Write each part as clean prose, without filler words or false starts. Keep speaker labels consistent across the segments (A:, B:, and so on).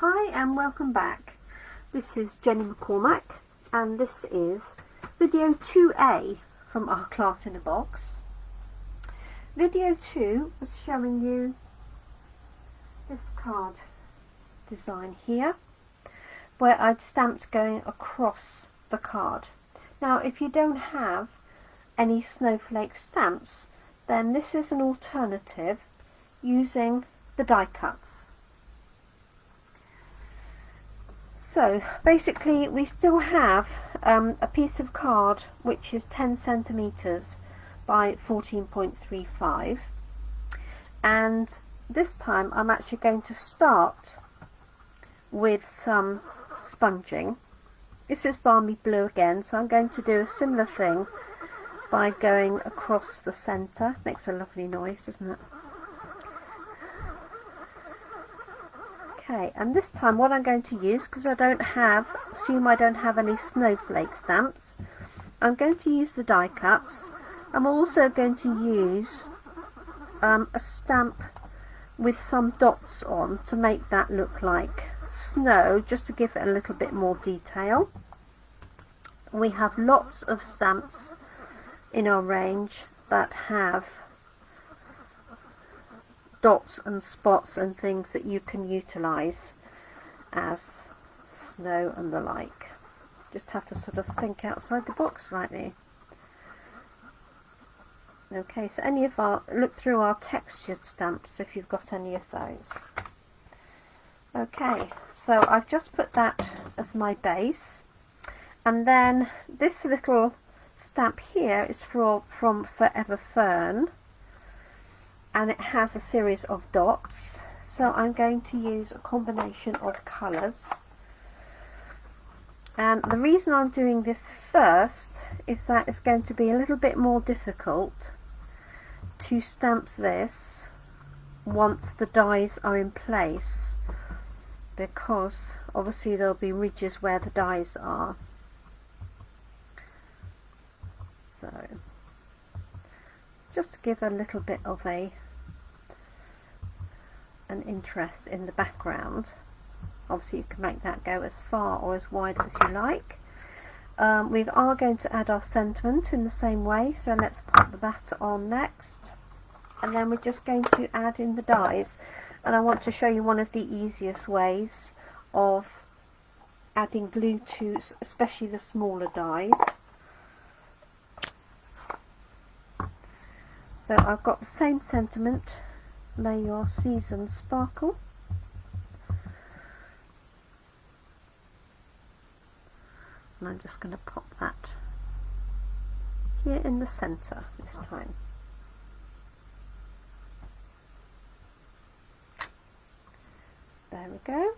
A: Hi and welcome back. This is Jenny McCormack and this is video 2A from our class in a box. Video 2 was showing you this card design here where I'd stamped going across the card. Now if you don't have any snowflake stamps, then this is an alternative using the die cuts. So basically we still have a piece of card which is 10 centimeters by 14.35, and this time I'm actually going to start with some sponging. This is balmy blue again, so I'm going to do a similar thing by going across the center. Makes a lovely noise, doesn't it? Okay, and this time what I'm going to use, because I don't have any snowflake stamps, I'm going to use the die cuts. I'm also going to use a stamp with some dots on to make that look like snow, just to give it a little bit more detail. We have lots of stamps in our range that have dots and spots and things that you can utilize as snow and the like. Just have to sort of think outside the box slightly. Okay, so look through our textured stamps if you've got any of those. Okay, so I've just put that as my base, and then this little stamp here is from Forever Fern, and it has a series of dots, so I'm going to use a combination of colours. And the reason I'm doing this first is that it's going to be a little bit more difficult to stamp this once the dies are in place, because obviously there'll be ridges where the dies are. So just to give a little bit of an interest in the background. Obviously you can make that go as far or as wide as you like. We are going to add our sentiment in the same way, so let's put that on next, and then we're just going to add in the dies. And I want to show you one of the easiest ways of adding glue to especially the smaller dies. So I've got the same sentiment, May Your Season Sparkle. And I'm just going to pop that here in the centre this time. There we go.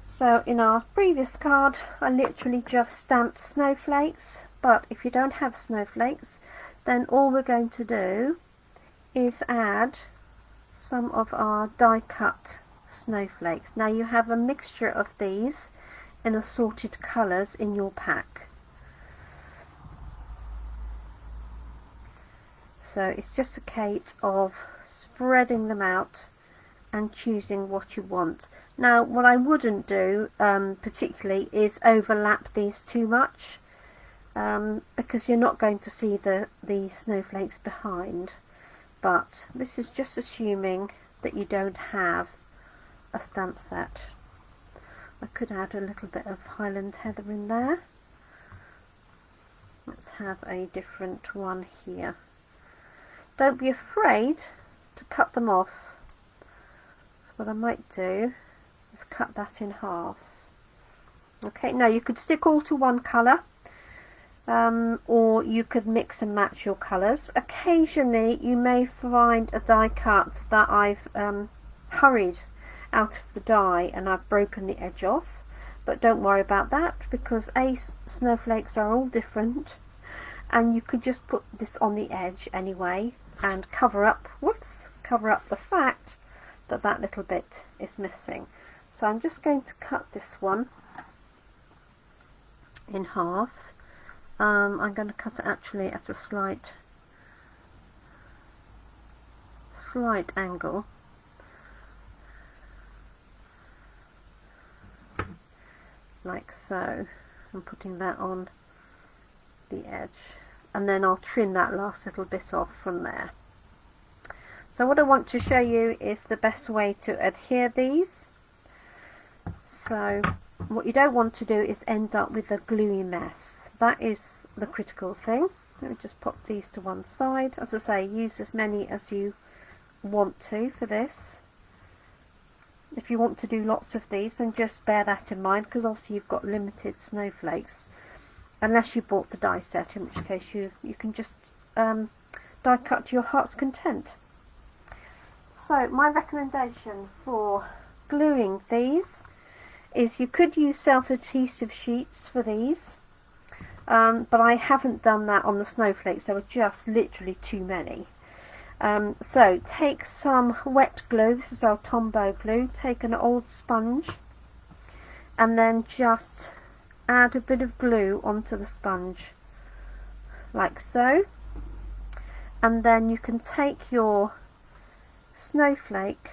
A: So in our previous card I literally just stamped snowflakes, but if you don't have snowflakes, then all we're going to do is add some of our die cut snowflakes. Now you have a mixture of these in assorted colours in your pack, so it's just a case of spreading them out and choosing what you want. Now what I wouldn't do particularly is overlap these too much, because you're not going to see the snowflakes behind. But this is just assuming that you don't have a stamp set. I could add a little bit of Highland Heather in there. Let's have a different one here. Don't be afraid to cut them off. So what I might do is cut that in half. Okay, now you could stick all to one colour, or you could mix and match your colours. Occasionally you may find a die cut that I've hurried out of the die and I've broken the edge off, but don't worry about that, because snowflakes are all different, and you could just put this on the edge anyway and cover up the fact that that little bit is missing. So I'm just going to cut this one in half. I'm going to cut it actually at a slight slight angle. Like so. I'm putting that on the edge. And then I'll trim that last little bit off from there. So what I want to show you is the best way to adhere these. So what you don't want to do is end up with a gluey mess. That is the critical thing. Let me just pop these to one side. As I say, use as many as you want to for this. If you want to do lots of these, then just bear that in mind, because obviously you've got limited snowflakes, unless you bought the die set, in which case you can just die cut to your heart's content. So my recommendation for gluing these is you could use self-adhesive sheets for these, but I haven't done that on the snowflakes. There were just literally too many. So take some wet glue. This is our Tombow glue. Take an old sponge and then just add a bit of glue onto the sponge like so, and then you can take your snowflake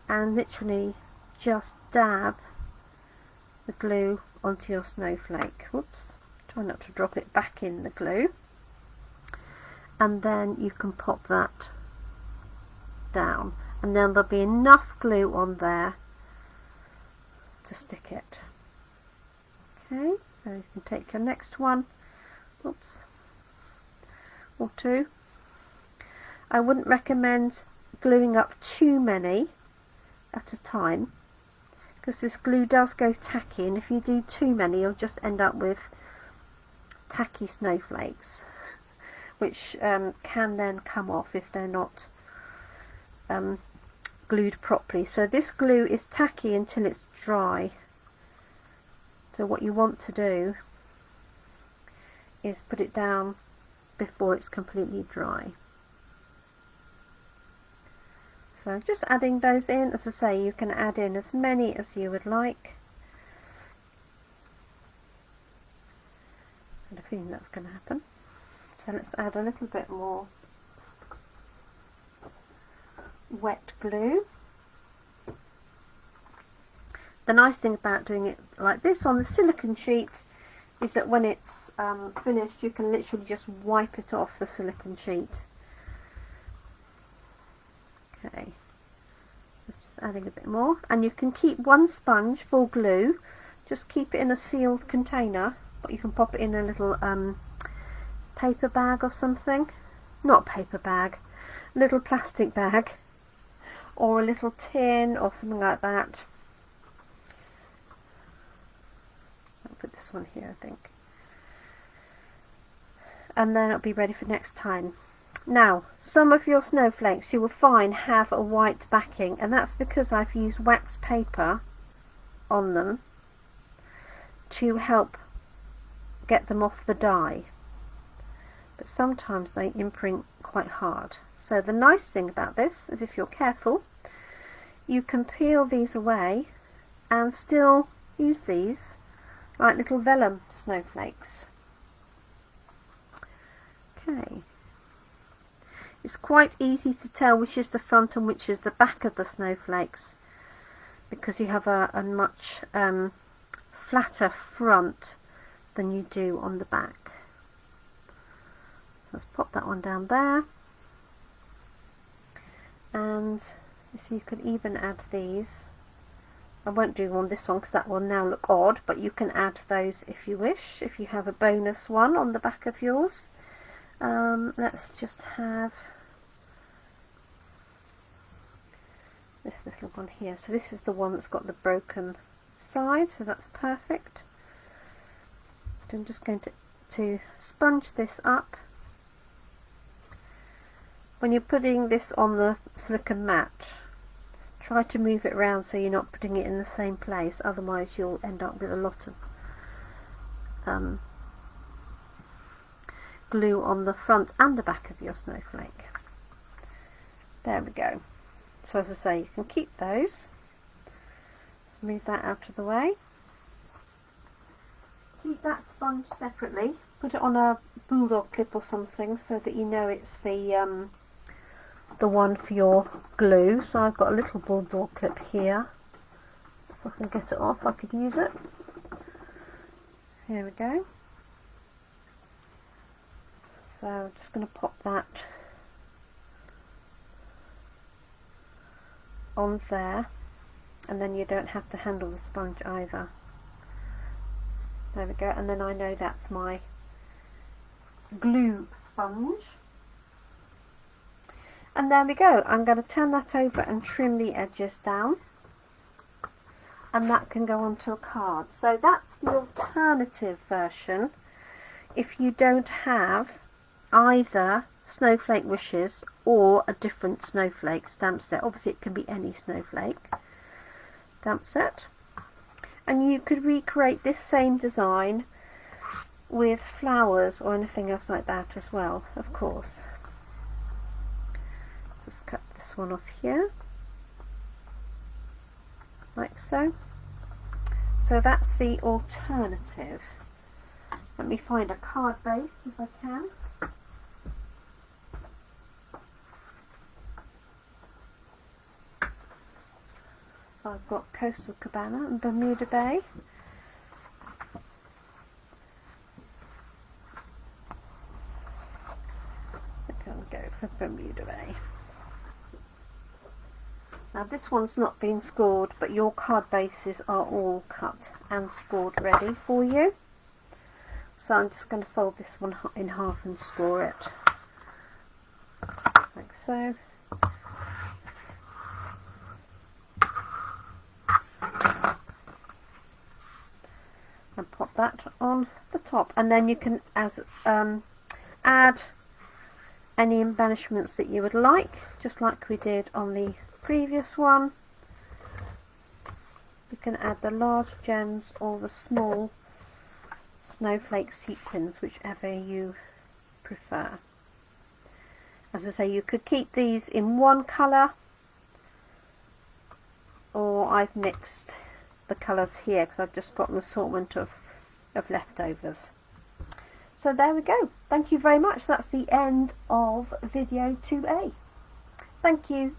A: and literally just dab the glue onto your snowflake. Whoops, try not to drop it back in the glue. And then you can pop that down, and then there'll be enough glue on there to stick it. Okay, so you can take your next one, oops, or two. I wouldn't recommend gluing up too many at a time, because this glue does go tacky, and if you do too many you'll just end up with tacky snowflakes, which can then come off if they're not glued properly. So this glue is tacky until it's dry. So what you want to do is put it down before it's completely dry. So just adding those in. As I say, you can add in as many as you would like. I have a feeling that's going to happen. So let's add a little bit more wet glue. The nice thing about doing it like this on the silicone sheet is that when it's finished, you can literally just wipe it off the silicone sheet. Okay, so just adding a bit more, and you can keep one sponge full glue. Just keep it in a sealed container, but you can pop it in a little paper bag or something. Not paper bag, a little plastic bag, or a little tin or something like that. I'll put this one here, I think, and then it'll be ready for next time. Now, some of your snowflakes you will find have a white backing, and that's because I've used wax paper on them to help get them off the die, but sometimes they imprint quite hard. So the nice thing about this is, if you're careful, you can peel these away and still use these like little vellum snowflakes. Okay, it's quite easy to tell which is the front and which is the back of the snowflakes, because you have a much flatter front than you do on the back. Let's pop that one down there, and so you could even add these. I won't do on this one because that will now look odd, but you can add those if you wish, if you have a bonus one on the back of yours. Let's just have this little one here. So this is the one that's got the broken side, so that's perfect. I'm just going to sponge this up. When you're putting this on the silicone mat, try to move it around so you're not putting it in the same place, otherwise you'll end up with a lot of glue on the front and the back of your snowflake. There we go. So as I say, you can keep those. Let's move that out of the way. Keep that sponge separately. Put it on a bulldog clip or something so that you know it's the the one for your glue. So I've got a little bulldog clip here. If I can get it off, I could use it. Here we go. So I'm just going to pop that on there, and then you don't have to handle the sponge either. There we go, and then I know that's my glue sponge. And there we go. I'm going to turn that over and trim the edges down, and that can go onto a card. So that's the alternative version if you don't have either Snowflake Wishes or a different Snowflake stamp set. Obviously it can be any Snowflake stamp set, and you could recreate this same design with flowers or anything else like that as well, of course. Just cut this one off here, like so. So that's the alternative. Let me find a card base if I can. So I've got Coastal Cabana and Bermuda Bay. I'm going to go for Bermuda Bay. Now this one's not been scored, but your card bases are all cut and scored ready for you. So I'm just going to fold this one in half and score it, like so. And pop that on the top, and then you can add any embellishments that you would like, just like we did on the previous one. You can add the large gems or the small snowflake sequins, whichever you prefer. As I say, you could keep these in one colour, or I've mixed the colours here because I've just got an assortment of leftovers. So there we go. Thank you very much. That's the end of video 2A. Thank you.